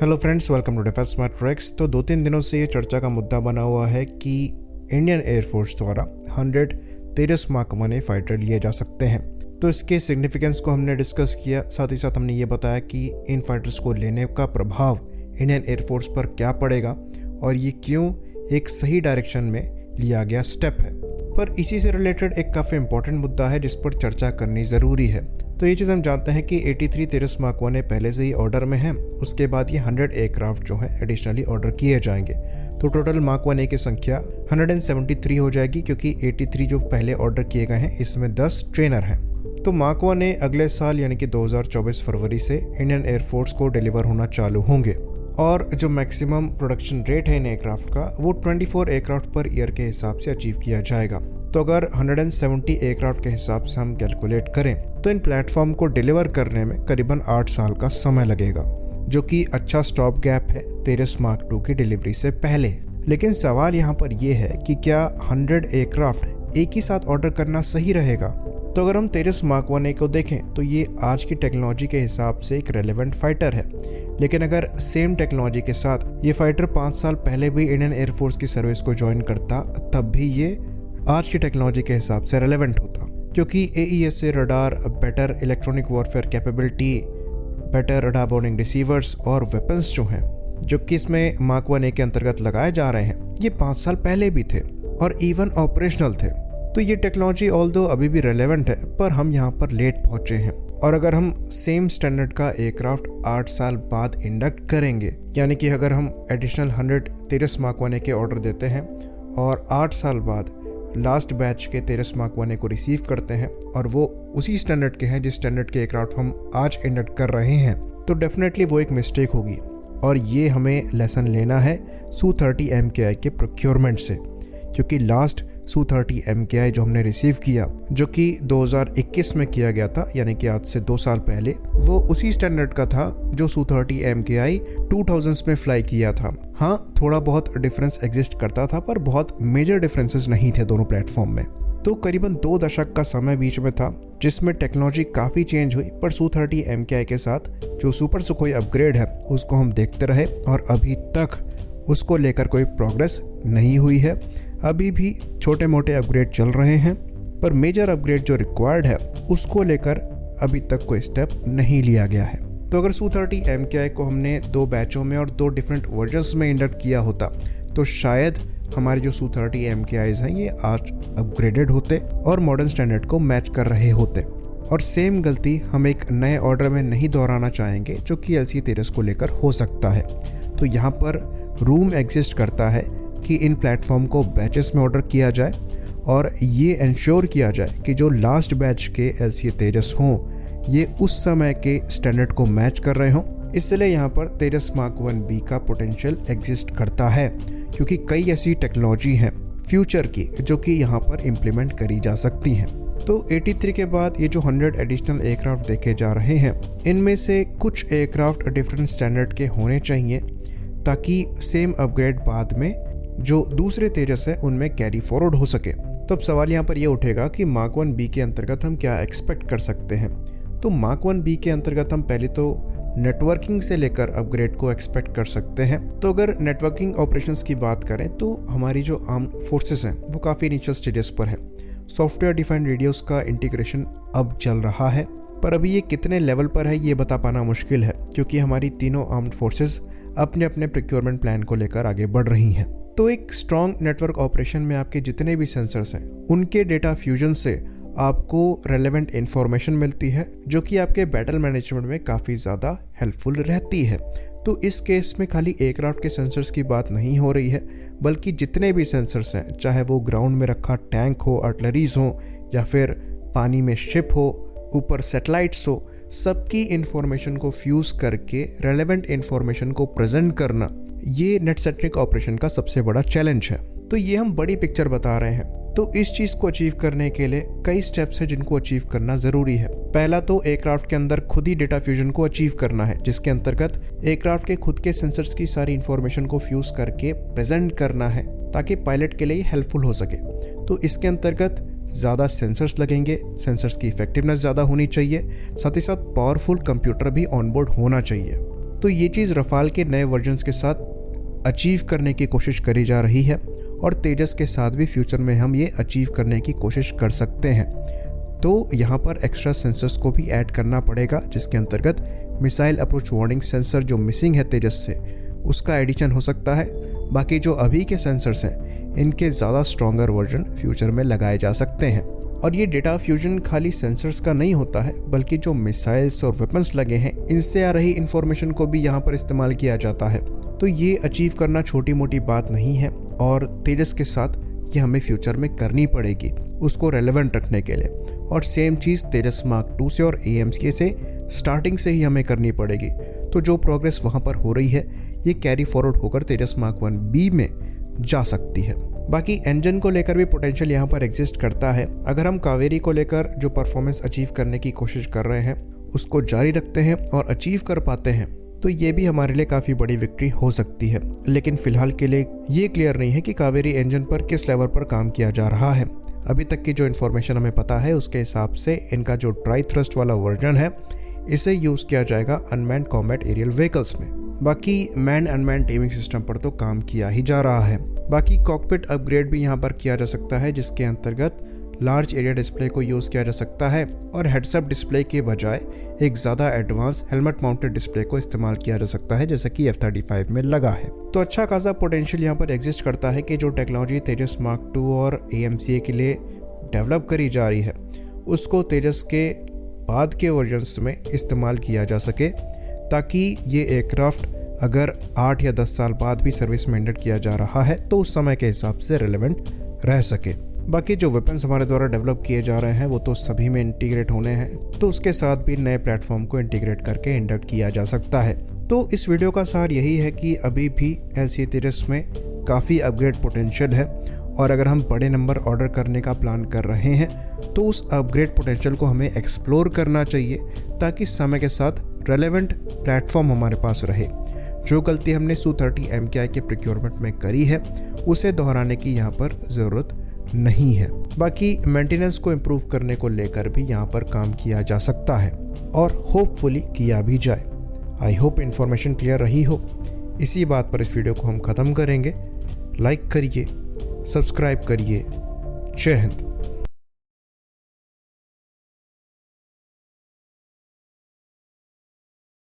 Hello friends, welcome to defence smart tracks. तो 2-3 दिनों से ये चर्चा का मुद्दा बना हुआ है कि इंडियन एयरफोर्स द्वारा 100 तेजस मार्क 1 फाइटर लिए जा सकते हैं। तो इसके सिग्निफिकेंस को हमने डिस्कस किया, साथ ही साथ हमने ये बताया कि इन फाइटर्स को लेने का प्रभाव इंडियन एयरफोर्स पर क्या पड़ेगा और ये क्यों एक सही डायरेक्शन में लिया गया स्टेप है। पर इसी से रिलेटेड एक काफ़ी इंपॉर्टेंट मुद्दा है जिस पर चर्चा करनी ज़रूरी है। तो ये चीज़ हम जानते हैं कि 83 तेजस मार्क 1 पहले से ही ऑर्डर में है। उसके बाद ये 100 एयरक्राफ्ट जो है एडिशनली ऑर्डर किए जाएंगे। तो टोटल मार्क 1 की संख्या 173 हो जाएगी, क्योंकि 83 जो पहले ऑर्डर किए गए हैं इसमें 10 ट्रेनर हैं। तो मार्क 1 अगले साल यानी कि 2024 फरवरी से इंडियन एयरफोर्स को डिलीवर होना चालू होंगे और जो मैक्सिमम प्रोडक्शन रेट है इन एयरक्राफ्ट का वो 24 एयरक्राफ्ट पर ईयर के हिसाब से अचीव किया जाएगा। तो अगर 170 एयरक्राफ्ट के हिसाब से हम कैलकुलेट करें तो इन प्लेटफॉर्म को डिलीवर करने में करीबन 8 साल का समय लगेगा, जो कि अच्छा स्टॉप गैप है तेजस मार्क 2 की डिलीवरी से पहले। लेकिन सवाल यहाँ पर यह है कि क्या 100 एयरक्राफ्ट एक ही साथ ऑर्डर करना सही रहेगा? तो अगर हम तेजस मार्क 1 को देखें तो ये आज की टेक्नोलॉजी के हिसाब से एक रेलेवेंट फाइटर है। लेकिन अगर सेम टेक्नोलॉजी के साथ ये फाइटर 5 साल पहले भी इंडियन एयरफोर्स की सर्विस को ज्वाइन करता, तब भी ये आज की टेक्नोलॉजी के हिसाब से रेलेवेंट होता, क्योंकि AESA radar, better electronic warfare capability, better radar warning receivers और वेपन्स जो हैं जो कि इसमें मार्क 1 के अंतर्गत लगाए जा रहे हैं, ये 5 साल पहले भी थे और इवन ऑपरेशनल थे। तो ये टेक्नोलॉजी ऑल्दो अभी भी रेलेवेंट है, पर हम यहाँ पर लेट पहुँचे हैं। और अगर हम सेम स्टैंडर्ड का एयरक्राफ्ट 8 साल बाद इंडक्ट करेंगे, यानी कि अगर हम एडिशनल 100 तेजस मार्क 1 के ऑर्डर देते हैं और 8 साल बाद लास्ट बैच के तेजस मार्क 1 को रिसीव करते हैं और वो उसी स्टैंडर्ड के हैं जिस स्टैंडर्ड के एयरक्राफ्ट हम आज इंडक्ट कर रहे हैं, तो डेफिनेटली वो एक मिस्टेक होगी। और ये हमें लेसन लेना है Su-30 MKI के प्रोक्योरमेंट से, क्योंकि लास्ट Su-30 MKI जो हमने रिसीव किया, जो कि 2021 में किया गया था, यानी कि आज से 2 साल पहले, वो उसी स्टैंडर्ड का था जो Su-30 MKI 2000s में फ्लाई किया था। हाँ, थोड़ा बहुत डिफरेंस एग्जिस्ट करता था, पर बहुत मेजर डिफरेंसेस नहीं थे दोनों प्लेटफॉर्म में। तो करीबन 2 दशक का समय बीच में था जिसमें टेक्नोलॉजी काफ़ी चेंज हुई, पर Su-30 MKI के साथ जो सुपर सुखोई अपग्रेड है उसको हम देखते रहे और अभी तक उसको लेकर कोई प्रोग्रेस नहीं हुई है। अभी भी छोटे मोटे अपग्रेड चल रहे हैं, पर मेजर अपग्रेड जो रिक्वायर्ड है उसको लेकर अभी तक कोई स्टेप नहीं लिया गया है। तो अगर Su-30 MKI को हमने 2 बैचों में और 2 डिफरेंट वर्जन्स में इंडक्ट किया होता तो शायद हमारे जो Su-30 MKIs हैं ये आज अपग्रेडेड होते और मॉडर्न स्टैंडर्ड को मैच कर रहे होते। और सेम गलती हम एक नए ऑर्डर में नहीं दोहराना चाहेंगे जो कि LCA तेजस को लेकर हो सकता है। तो यहाँ पर रूम एग्जिस्ट करता है कि इन प्लेटफॉर्म को बैचेस में ऑर्डर किया जाए और ये इंश्योर किया जाए कि जो लास्ट बैच के LCA तेजस हों ये उस समय के स्टैंडर्ड को मैच कर रहे हों। इसलिए यहाँ पर तेजस मार्क 1B का पोटेंशियल एग्जिस्ट करता है, क्योंकि कई ऐसी टेक्नोलॉजी हैं फ्यूचर की जो कि यहाँ पर इम्प्लीमेंट करी जा सकती हैं। तो 83 के बाद ये जो 100 एडिशनल एयरक्राफ्ट देखे जा रहे हैं, इनमें से कुछ एयरक्राफ्ट डिफरेंट स्टैंडर्ड के होने चाहिए ताकि सेम अपग्रेड बाद में जो दूसरे तेजस है उनमें कैरी फॉरवर्ड हो सके। तो अब सवाल यहाँ पर यह उठेगा कि मार्क 1B के अंतर्गत हम क्या एक्सपेक्ट कर सकते हैं। तो मार्क 1B के अंतर्गत हम पहले तो नेटवर्किंग से लेकर अपग्रेड को एक्सपेक्ट कर सकते हैं। तो अगर नेटवर्किंग ऑपरेशंस की बात करें तो हमारी जो आर्म्ड फोर्सेस हैं वो काफ़ी इनिशियल स्टेजेस पर है। सॉफ्टवेयर डिफाइंड रेडियोस का इंटीग्रेशन अब चल रहा है, पर अभी ये कितने लेवल पर है ये बता पाना मुश्किल है, क्योंकि हमारी तीनों आर्म्ड फोर्सेस अपने अपने प्रोक्योरमेंट प्लान को लेकर आगे बढ़ रही हैं। तो एक स्ट्रॉन्ग नेटवर्क ऑपरेशन में आपके जितने भी सेंसर्स हैं उनके डेटा फ्यूजन से आपको रेलेवेंट इंफॉर्मेशन मिलती है, जो कि आपके बैटल मैनेजमेंट में काफ़ी ज़्यादा हेल्पफुल रहती है। तो इस केस में खाली एयरक्राफ्ट के सेंसर्स की बात नहीं हो रही है, बल्कि जितने भी सेंसर्स हैं, चाहे वो ग्राउंड में रखा टैंक हो, आर्टिलरीज हो, या फिर पानी में शिप हो, ऊपर सैटेलाइट्स हो, सबकी इंफॉर्मेशन को फ्यूज़ करके रेलेवेंट इंफॉर्मेशन को प्रेजेंट करना, ये नेट सेंट्रिक ऑपरेशन का सबसे बड़ा चैलेंज है। तो ये हम बड़ी पिक्चर बता रहे हैं। तो इस चीज़ को अचीव करने के लिए कई स्टेप्स हैं जिनको अचीव करना ज़रूरी है। पहला तो एयरक्राफ्ट के अंदर खुद ही डेटा फ्यूजन को अचीव करना है, जिसके अंतर्गत एयरक्राफ्ट के खुद के सेंसर्स की सारी इंफॉर्मेशन को फ्यूज़ करके प्रेजेंट करना है ताकि पायलट के लिए हेल्पफुल हो सके। तो इसके अंतर्गत ज़्यादा सेंसर्स लगेंगे, सेंसर्स की इफेक्टिवनेस ज़्यादा होनी चाहिए, साथ ही साथ पावरफुल कंप्यूटर भी ऑनबोर्ड होना चाहिए। तो ये चीज़ रफाल के नए वर्जन्स के साथ अचीव करने की कोशिश करी जा रही है और तेजस के साथ भी फ्यूचर में हम ये अचीव करने की कोशिश कर सकते हैं। तो यहाँ पर एक्स्ट्रा सेंसर्स को भी ऐड करना पड़ेगा, जिसके अंतर्गत मिसाइल अप्रोच वार्निंग सेंसर जो मिसिंग है तेजस से, उसका एडिशन हो सकता है। बाकी जो अभी के सेंसर्स हैं इनके ज़्यादा स्ट्रॉन्गर वर्जन फ्यूचर में लगाए जा सकते हैं। और ये डेटा फ्यूजन खाली सेंसर्स का नहीं होता है, बल्कि जो मिसाइल्स और वेपन्स लगे हैं इनसे आ रही इंफॉर्मेशन को भी यहाँ पर इस्तेमाल किया जाता है। तो ये अचीव करना छोटी मोटी बात नहीं है और तेजस के साथ ये हमें फ्यूचर में करनी पड़ेगी उसको रेलेवेंट रखने के लिए। और सेम चीज़ तेजस मार्क 2 से और AMCA से स्टार्टिंग से ही हमें करनी पड़ेगी। तो जो प्रोग्रेस वहाँ पर हो रही है ये कैरी फॉरवर्ड होकर तेजस मार्क 1B में जा सकती है। बाकी इंजन को लेकर भी पोटेंशियल यहाँ पर एग्जिस्ट करता है। अगर हम कावेरी को लेकर जो परफॉर्मेंस अचीव करने की कोशिश कर रहे हैं उसको जारी रखते हैं और अचीव कर पाते हैं तो ये भी हमारे लिए काफ़ी बड़ी विक्ट्री हो सकती है। लेकिन फिलहाल के लिए ये क्लियर नहीं है कि कावेरी इंजन पर किस लेवल पर काम किया जा रहा है। अभी तक की जो इन्फॉर्मेशन हमें पता है उसके हिसाब से इनका जो ट्राई थ्रस्ट वाला वर्जन है इसे यूज़ किया जाएगा अनमैन्ड कॉम्बैट एरियल व्हीकल्स में। बाकी मैन अनमैन्ड टीमिंग सिस्टम पर तो काम किया ही जा रहा है। बाकी कॉकपिट अपग्रेड भी यहाँ पर किया जा सकता है, जिसके अंतर्गत लार्ज एरिया डिस्प्ले को यूज़ किया जा सकता है और हेड्सअप डिस्प्ले के बजाय एक ज़्यादा एडवांस हेलमेट माउंटेड डिस्प्ले को इस्तेमाल किया जा सकता है, जैसा कि F-35 में लगा है। तो अच्छा खासा पोटेंशियल यहाँ पर एग्जिस्ट करता है कि जो टेक्नोलॉजी तेजस मार्क 2 और AMCA के लिए डेवलप करी जा रही है उसको तेजस के बाद के वर्जन्स में इस्तेमाल किया जा सके, ताकि ये एयरक्राफ्ट अगर 8 या 10 साल बाद भी सर्विस में एंटर किया जा रहा है तो उस समय के हिसाब से रेलेवेंट रह सके। बाकी जो वेपन्स हमारे द्वारा डेवलप किए जा रहे हैं वो तो सभी में इंटीग्रेट होने हैं, तो उसके साथ भी नए प्लेटफॉर्म को इंटीग्रेट करके इंडक्ट किया जा सकता है। तो इस वीडियो का सार यही है कि अभी भी LCA तेजस में काफ़ी अपग्रेड पोटेंशियल है और अगर हम बड़े नंबर ऑर्डर करने का प्लान कर रहे हैं तो उस अपग्रेड पोटेंशियल को हमें एक्सप्लोर करना चाहिए, ताकि समय के साथ रेलेवेंट प्लेटफॉर्म हमारे पास रहे। जो गलती हमने Su-30 MKI के प्रोक्योरमेंट में करी है उसे दोहराने की यहाँ पर ज़रूरत नहीं है। बाकी मेंटेनेंस को इम्प्रूव करने को लेकर भी यहाँ पर काम किया जा सकता है और होपफुली किया भी जाए। आई होप इन्फॉर्मेशन क्लियर रही हो। इसी बात पर इस वीडियो को हम ख़त्म करेंगे। लाइक करिए, सब्सक्राइब करिए। जय हिंद।